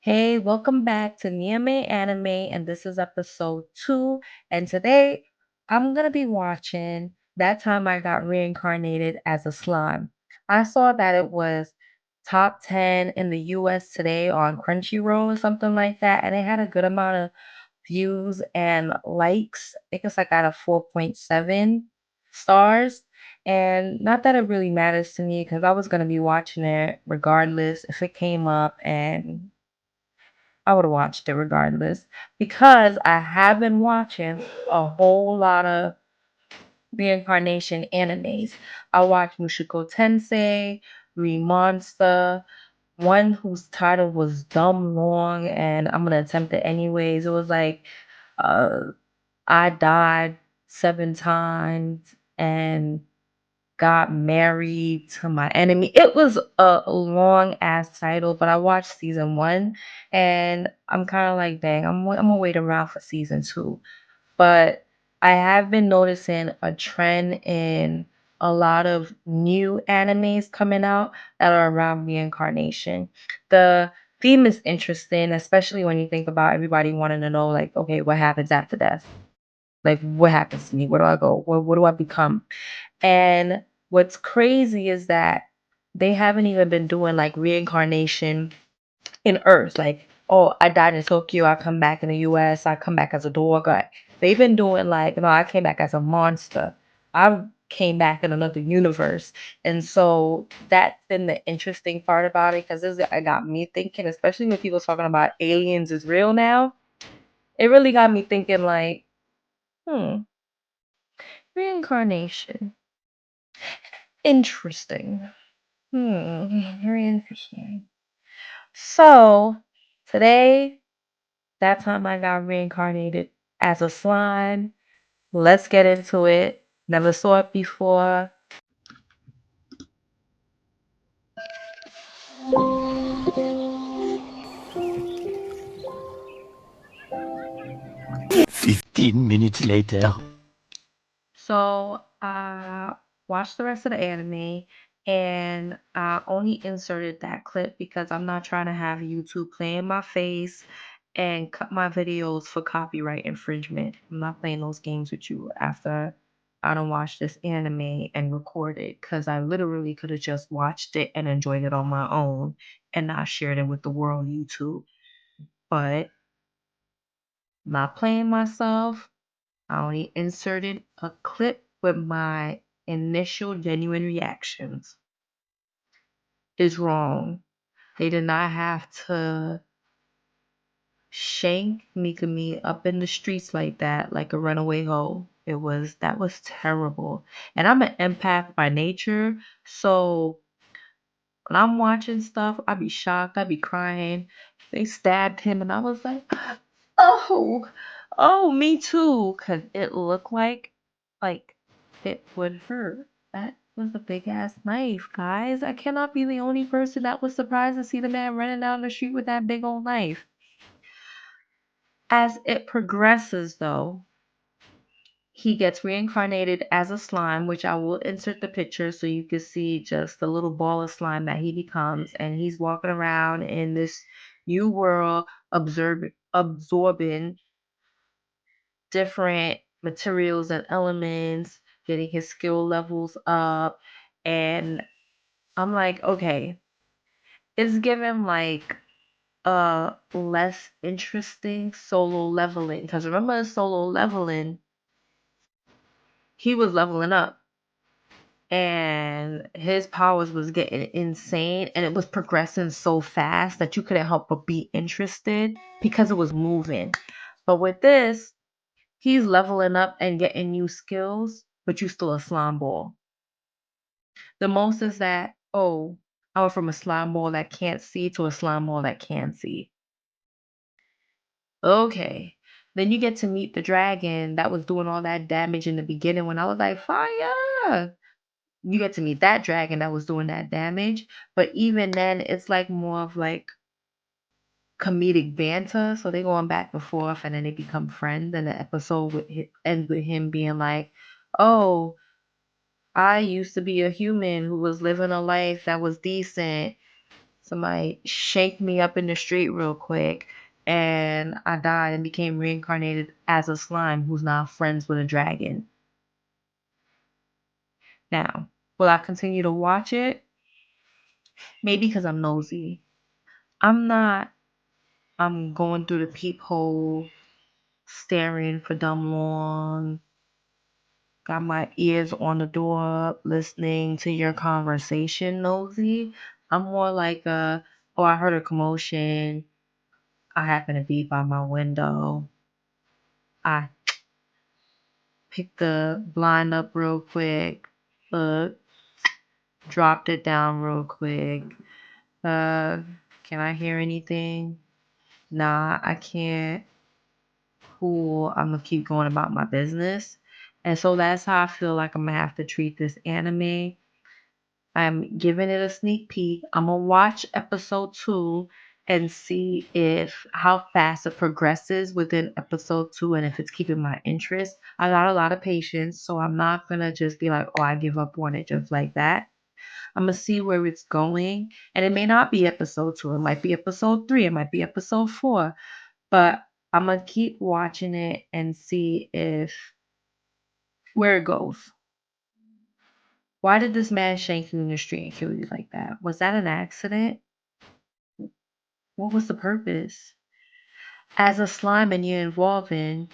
Hey, welcome back to Niame Anime, and this is episode 2. And today I'm gonna be watching That Time I Got Reincarnated as a Slime. I saw that it was top 10 in the US today on Crunchyroll or something like that, and it had a good amount of views and likes. I think it's like out of 4.7 stars. And not that it really matters to me because I was gonna be watching it regardless if it came up, and I would have watched it regardless because I have been watching a whole lot of reincarnation animes. I watched Mushoku Tensei, Monster, one whose title was dumb long, and I'm gonna attempt it anyways. It was like, uh, I died 7 times and got married to my enemy. It was a long ass title, but I watched season 1 and I'm kind of like, dang, I'm gonna wait around for season 2. But I have been noticing a trend in a lot of new animes coming out that are around reincarnation. The theme is interesting, especially when you think about everybody wanting to know, like, okay, what happens after death? Like, what happens to me? Where do I go? What do I become? And what's crazy is that they haven't even been doing like reincarnation in Earth. Like, oh, I died in Tokyo, I come back in the US, I come back as a dog. They've been doing like, no, I came back as a monster. I came back in another universe. And so that's been the interesting part about it because it got me thinking, especially when people talking about aliens is real now. It really got me thinking like, hmm, reincarnation. Interesting. Very interesting. So today, that time I got reincarnated as a slime. Let's get into it. Never saw it before. 15 minutes later. So I watched the rest of the anime and I only inserted that clip because I'm not trying to have YouTube play in my face and cut my videos for copyright infringement. I'm not playing those games with you after I don't watch this anime and record it because I literally could have just watched it and enjoyed it on my own and not shared it with the world YouTube. But not playing myself. I only inserted a clip with my initial genuine reactions. Is wrong. They did not have to shank Mikami up in the streets like that, like a runaway hoe. That was terrible. And I'm an empath by nature, so when I'm watching stuff, I be shocked, I be crying. They stabbed him and I was like, oh, oh, me too. Cause it looked like it would hurt. That was a big ass knife, guys. I cannot be the only person that was surprised to see the man running down the street with that big old knife. As it progresses, though, he gets reincarnated as a slime, which I will insert the picture so you can see just the little ball of slime that he becomes. And he's walking around in this new world, absorbing different materials and elements, getting his skill levels up. And I'm like, okay, it's given like a less interesting solo leveling. Because remember, in solo leveling, he was leveling up and his powers was getting insane and it was progressing so fast that you couldn't help but be interested because it was moving. But with this, he's leveling up and getting new skills, but you still a slime ball. The most is that, oh, I went from a slime ball that can't see to a slime ball that can see. Okay. Then you get to meet the dragon that was doing all that damage in the beginning when I was like, fire! You get to meet that dragon that was doing that damage. But even then, it's like more of like comedic banter. So they going back and forth and then they become friends. And the episode ends with him being like, oh, I used to be a human who was living a life that was decent. Somebody shake me up in the street real quick, and I died and became reincarnated as a slime who's now friends with a dragon. Now, will I continue to watch it? Maybe because I'm nosy. I'm not. I'm going through the peephole, staring for dumb long. Got my ears on the door, listening to your conversation, nosy. I'm more like oh, I heard a commotion. I happen to be by my window. I picked the blind up real quick. Look, dropped it down real quick. Uh, can I hear anything? Nah, I can't. Cool. I'm gonna keep going about my business. And so that's how I feel like I'm gonna have to treat this anime. I'm giving it a sneak peek. I'm gonna watch episode 2 and see if how fast it progresses within episode 2 and if it's keeping my interest. I got a lot of patience, so I'm not gonna just be like, oh, I give up on it just like that. I'm gonna see where it's going. And it may not be episode 2, it might be episode 3, it might be episode 4. But I'm gonna keep watching it and see if where it goes. Why did this man shank you in the street and kill you like that? Was that an accident? What was the purpose? As a slime and you're evolving,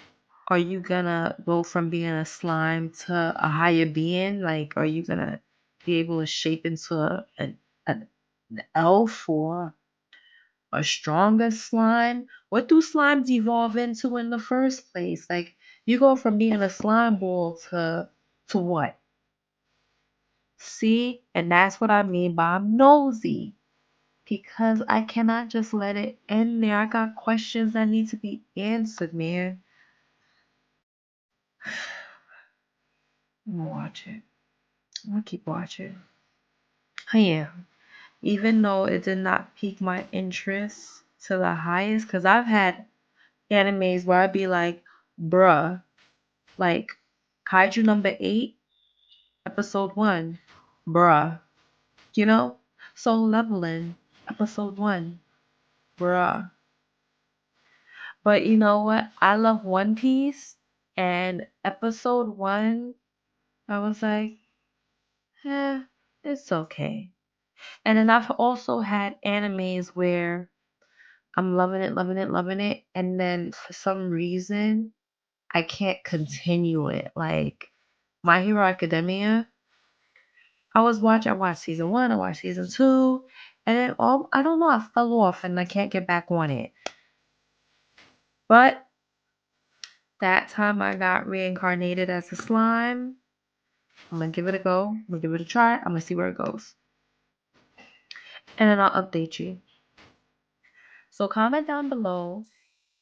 are you gonna go from being a slime to a higher being? Like, are you gonna be able to shape into an elf or a stronger slime? What do slimes evolve into in the first place? Like, you go from being a slime ball to what? See? And that's what I mean by I'm nosy. Because I cannot just let it end there. I got questions that need to be answered, man. I'm gonna watch it. I'm gonna keep watching. I am. Even though it did not pique my interest to the highest, because I've had animes where I'd be like, bruh, like Kaiju number 8, episode 1, bruh, you know? Soul Leveling, episode 1, bruh. But you know what? I love One Piece, and episode 1, I was like, eh, it's okay. And then I've also had animes where I'm loving it, loving it, loving it, and then for some reason I can't continue it. Like My Hero Academia, I watched season 1, I watched season 2, and then I don't know, I fell off and I can't get back on it. But that time I got reincarnated as a slime. I'm gonna give it a go. I'm gonna give it a try. I'm gonna see where it goes. And then I'll update you. So comment down below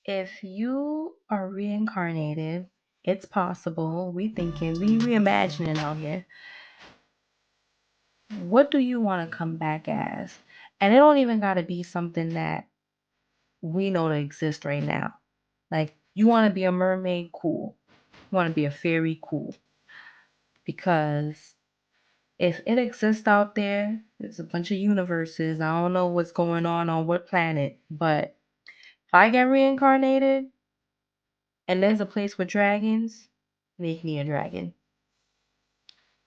if you are reincarnated. It's possible. We thinking, we reimagining out here. What do you want to come back as? And it don't even gotta be something that we know to exist right now. Like you want to be a mermaid, cool. You want to be a fairy, cool. Because if it exists out there, there's a bunch of universes. I don't know what's going on what planet, but if I get reincarnated and there's a place with dragons, make me a dragon.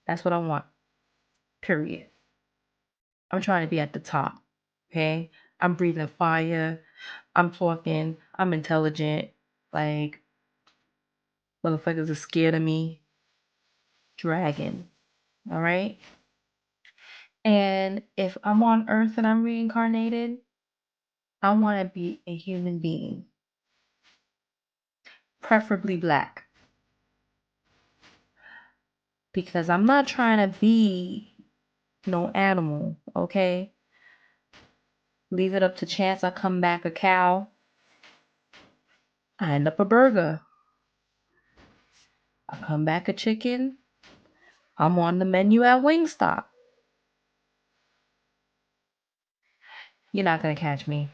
That's what I want. Period. I'm trying to be at the top. Okay? I'm breathing fire. I'm talking. I'm intelligent. Like, motherfuckers are scared of me. Dragon. All right? And if I'm on Earth and I'm reincarnated, I want to be a human being, preferably black, because I'm not trying to be no animal, okay? Leave it up to chance I come back a cow, I end up a burger. I come back a chicken, I'm on the menu at Wingstop. You're not gonna catch me.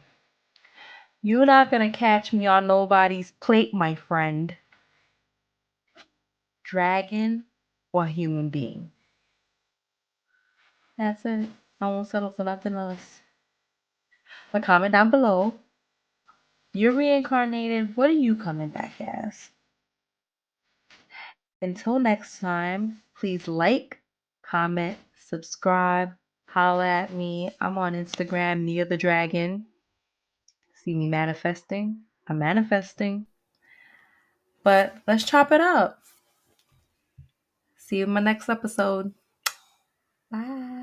You're not gonna catch me on nobody's plate, my friend. Dragon or human being. That's it. I won't settle for nothing else. But comment down below. You're reincarnated. What are you coming back as? Until next time, please like, comment, subscribe, holla at me. I'm on Instagram, Nia the Dragon. See me manifesting? I'm manifesting. But let's chop it up. See you in my next episode. Bye.